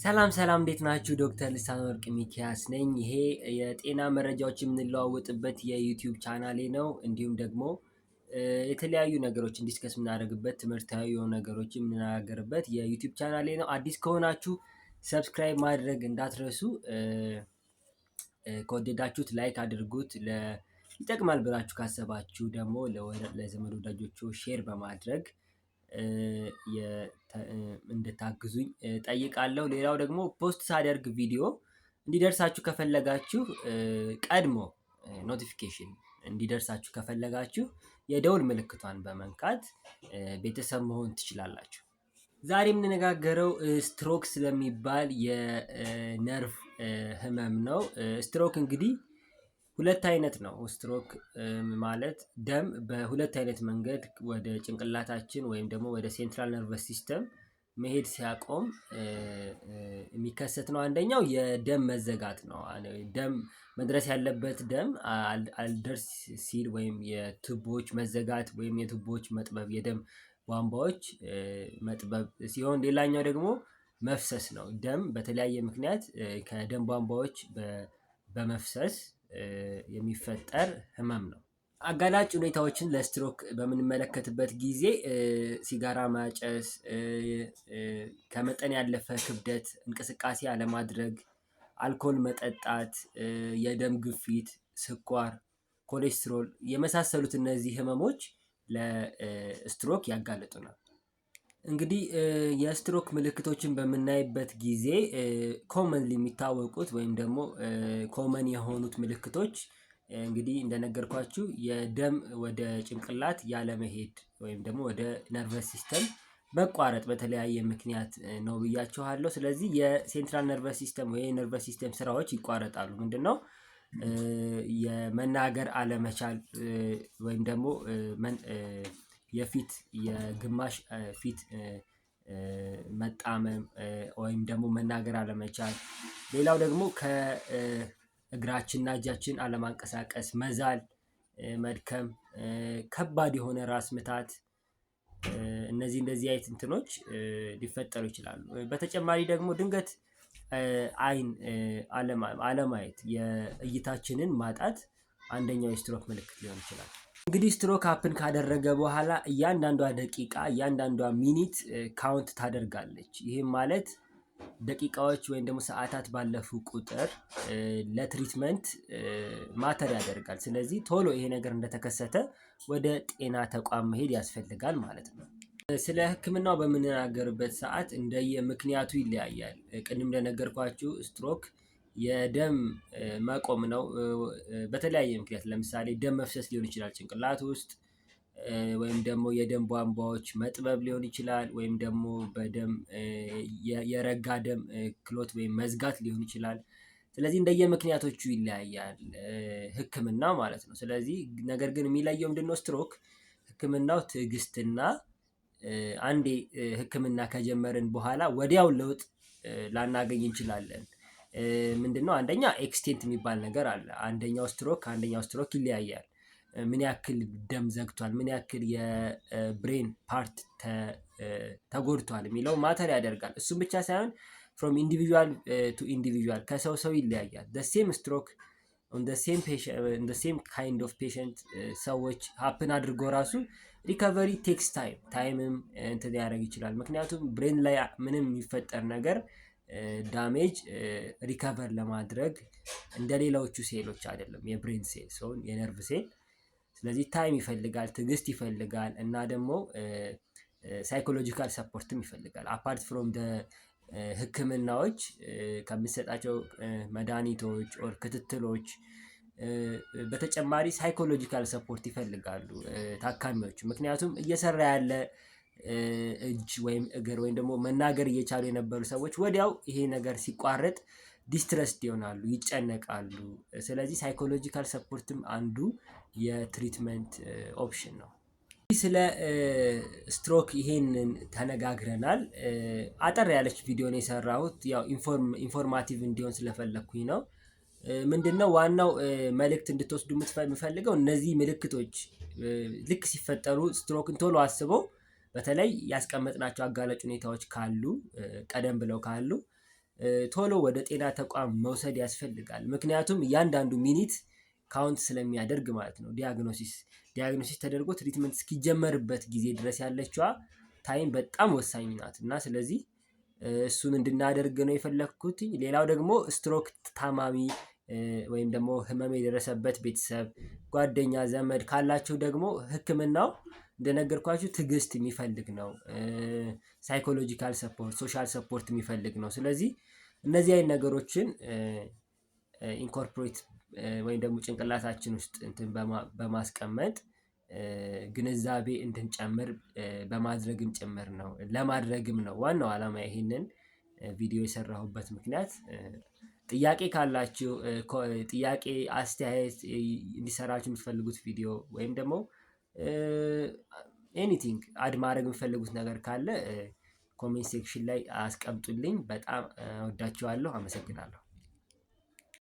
ሰላም ሰላም እንዴት ናችሁ? ዶክተር ልሳን ወርቅ ሚኪያስ ነኝ። ይሄ የጤና መረጃዎች የምንለዋወጥበት የዩቲዩብ ቻናሌ ነው። እንዲሁም ደግሞ የተለያዩ ነገሮችን ዲስከስ የምናደርግበት ትምህርታዊ የሆኑ ነገሮችን የምንናገርበት የዩቲዩብ ቻናሌ ነው። አዲስ ከሆናችሁ ሰብስክራይብ ማድረግ እንዳትረሱ። ከወደዳችሁት ላይክ አድርጉት። ይጠቅማል ብላችሁ ካሰባችሁ ደግሞ ለዘመድ ወዳጆቹ ሼር በማድረግ እንድታግዙኝ ጠይቃለሁ። ሌላው ደግሞ ፖስት ሳደርግ ቪዲዮ እንዲደርሳችሁ ከፈለጋችሁ ቀድሞ ኖቲፊኬሽን እንዲደርሳችሁ ከፈለጋችሁ የደውል ምልክቷን በመንካት ቤተሰብ መሆን ትችላላችሁ። ዛሬ የምንነጋገረው ስትሮክ ስለሚባል የነርቭ ህመም ነው። ስትሮክ እንግዲህ ሁለት አይነት ነው። ስትሮክ ማለት ደም በሁለት አይነት መንገድ ወደ ጭንቅላታችን ወይም ደግሞ ወደ ሴንትራል ነርቨስ ሲስተም መሄድ ሲያቆም የሚከሰት ነው። አንደኛው የደም መዘጋት ነው። ደም መድረስ ያለበት ደም አልደርስ ሲል ወይም የቱቦዎች መዘጋት ወይም የቱቦዎች መጥበብ የደም ቧንቧዎች መጥበብ ሲሆን፣ ሌላኛው ደግሞ መፍሰስ ነው። ደም በተለያየ ምክንያት ከደም ቧንቧዎች በመፍሰስ የሚፈጠር ህመም ነው። አጋላጭ ሁኔታዎችን ለስትሮክ በምንመለከትበት ጊዜ ሲጋራ ማጨስ፣ ከመጠን ያለፈ ክብደት፣ እንቅስቃሴ አለማድረግ፣ አልኮል መጠጣት፣ የደም ግፊት፣ ስኳር፣ ኮሌስትሮል የመሳሰሉት እነዚህ ህመሞች ለስትሮክ ያጋልጡናል። እንግዲህ የስትሮክ ምልክቶችን በምናይበት ጊዜ ኮመንሊ የሚታወቁት ወይም ደግሞ ኮመን የሆኑት ምልክቶች እንግዲህ እንደነገርኳችሁ የደም ወደ ጭንቅላት ያለመሄድ ወይም ደግሞ ወደ ነርቨስ ሲስተም መቋረጥ በተለያየ ምክንያት ነው ብያችኋለሁ። ስለዚህ የሴንትራል ነርቨስ ሲስተም ወይ የነርቨስ ሲስተም ስራዎች ይቋረጣሉ። ምንድነው? የመናገር አለመቻል ወይም ደግሞ የፊት የግማሽ ፊት መጣመም ወይም ደግሞ መናገር አለመቻል። ሌላው ደግሞ ከእግራችንና እጃችን አለማንቀሳቀስ፣ መዛል፣ መድከም፣ ከባድ የሆነ ራስ ምታት እንደዚህ አይነት እንትኖች ሊፈጠሩ ይችላሉ። በተጨማሪ ደግሞ ድንገት አይን አለማየት የእይታችንን ማጣት አንደኛው የስትሮክ ምልክት ሊሆን ይችላል። እንግዲህ ስትሮክ ሀፕን ካደረገ በኋላ እያንዳንዷ ደቂቃ እያንዳንዷ ሚኒት ካውንት ታደርጋለች። ይህም ማለት ደቂቃዎች ወይም ደግሞ ሰዓታት ባለፉ ቁጥር ለትሪትመንት ማተር ያደርጋል። ስለዚህ ቶሎ ይሄ ነገር እንደተከሰተ ወደ ጤና ተቋም መሄድ ያስፈልጋል ማለት ነው። ስለ ህክምናው በምንናገርበት ሰዓት እንደየ ምክንያቱ ይለያያል። ቅድም እንደነገርኳችሁ ስትሮክ የደም መቆም ነው። በተለያየ ምክንያት ለምሳሌ ደም መፍሰስ ሊሆን ይችላል ጭንቅላት ውስጥ፣ ወይም ደግሞ የደም ቧንቧዎች መጥበብ ሊሆን ይችላል፣ ወይም ደግሞ በደም የረጋ ደም ክሎት ወይም መዝጋት ሊሆን ይችላል። ስለዚህ እንደየ ምክንያቶቹ ይለያያል ህክምና ማለት ነው። ስለዚህ ነገር ግን የሚለየው ምንድነው? ስትሮክ ህክምናው ትዕግስትና አንዴ ህክምና ከጀመርን በኋላ ወዲያው ለውጥ ላናገኝ እንችላለን። ምንድነው? አንደኛ ኤክስቴንት የሚባል ነገር አለ። አንደኛው ስትሮክ ከአንደኛው ስትሮክ ይለያያል። ምን ያክል ደም ዘግቷል፣ ምን ያክል የብሬን ፓርት ተጎድቷል የሚለው ማተር ያደርጋል። እሱም ብቻ ሳይሆን ፍሮም ኢንዲቪዥዋል ቱ ኢንዲቪዥዋል ከሰው ሰው ይለያያል። ሴም ስትሮክ ሴም ካይንድ ኦፍ ፔሸንት ሰዎች ሀፕን አድርጎ ራሱ ሪካቨሪ ቴክስ ታይምም እንትን ሊያደርግ ይችላል። ምክንያቱም ብሬን ላይ ምንም የሚፈጠር ነገር ዳሜጅ ሪካቨር ለማድረግ እንደ ሌላዎቹ ሴሎች አይደለም የብሬን ሴል ሲሆን የነርቭ ሴል። ስለዚህ ታይም ይፈልጋል፣ ትዕግስት ይፈልጋል እና ደግሞ ሳይኮሎጂካል ሰፖርትም ይፈልጋል። አፓርት ፍሮም ህክምናዎች ከሚሰጣቸው መድኃኒቶች ኦር ክትትሎች በተጨማሪ ሳይኮሎጂካል ሰፖርት ይፈልጋሉ ታካሚዎች። ምክንያቱም እየሰራ ያለ እጅ ወይም እግር ወይም ደግሞ መናገር እየቻሉ የነበሩ ሰዎች ወዲያው ይሄ ነገር ሲቋረጥ ዲስትረስድ ይሆናሉ፣ ይጨነቃሉ። ስለዚህ ሳይኮሎጂካል ሰፖርትም አንዱ የትሪትመንት ኦፕሽን ነው። ስለ ስትሮክ ይሄንን ተነጋግረናል። አጠር ያለች ቪዲዮ ነው የሰራሁት፣ ያው ኢንፎርማቲቭ እንዲሆን ስለፈለኩኝ ነው። ምንድነው ዋናው መልእክት እንድትወስዱ የምፈልገው እነዚህ ምልክቶች ልክ ሲፈጠሩ ስትሮክን ቶሎ አስበው በተለይ ያስቀመጥናቸው አጋላጭ ሁኔታዎች ካሉ ቀደም ብለው ካሉ ቶሎ ወደ ጤና ተቋም መውሰድ ያስፈልጋል። ምክንያቱም እያንዳንዱ ሚኒት ካውንት ስለሚያደርግ ማለት ነው። ዲያግኖሲስ ተደርጎ ትሪትመንት እስኪጀመርበት ጊዜ ድረስ ያለችዋ ታይም በጣም ወሳኝ ናት እና ስለዚህ እሱን እንድናደርግ ነው የፈለኩት። ሌላው ደግሞ ስትሮክ ታማሚ ወይም ደግሞ ህመም የደረሰበት ቤተሰብ፣ ጓደኛ፣ ዘመድ ካላችሁ ደግሞ ህክምናው እንደነገርኳችሁ ትዕግስት የሚፈልግ ነው። ሳይኮሎጂካል ሰፖርት፣ ሶሻል ሰፖርት የሚፈልግ ነው። ስለዚህ እነዚህ አይነት ነገሮችን ኢንኮርፖሬት ወይም ደግሞ ጭንቅላታችን ውስጥ እንትን በማስቀመጥ ግንዛቤ እንድንጨምር በማድረግም ጭምር ነው፣ ለማድረግም ነው ዋናው ዓላማ ይሄንን ቪዲዮ የሰራሁበት ምክንያት። ጥያቄ ካላችሁ ጥያቄ፣ አስተያየት እንዲሰራችሁ የምትፈልጉት ቪዲዮ ወይም ደግሞ ኤኒቲንግ አድ ማድረግ የምትፈልጉት ነገር ካለ ኮሜንት ሴክሽን ላይ አስቀምጡልኝ። በጣም እወዳችኋለሁ። አመሰግናለሁ።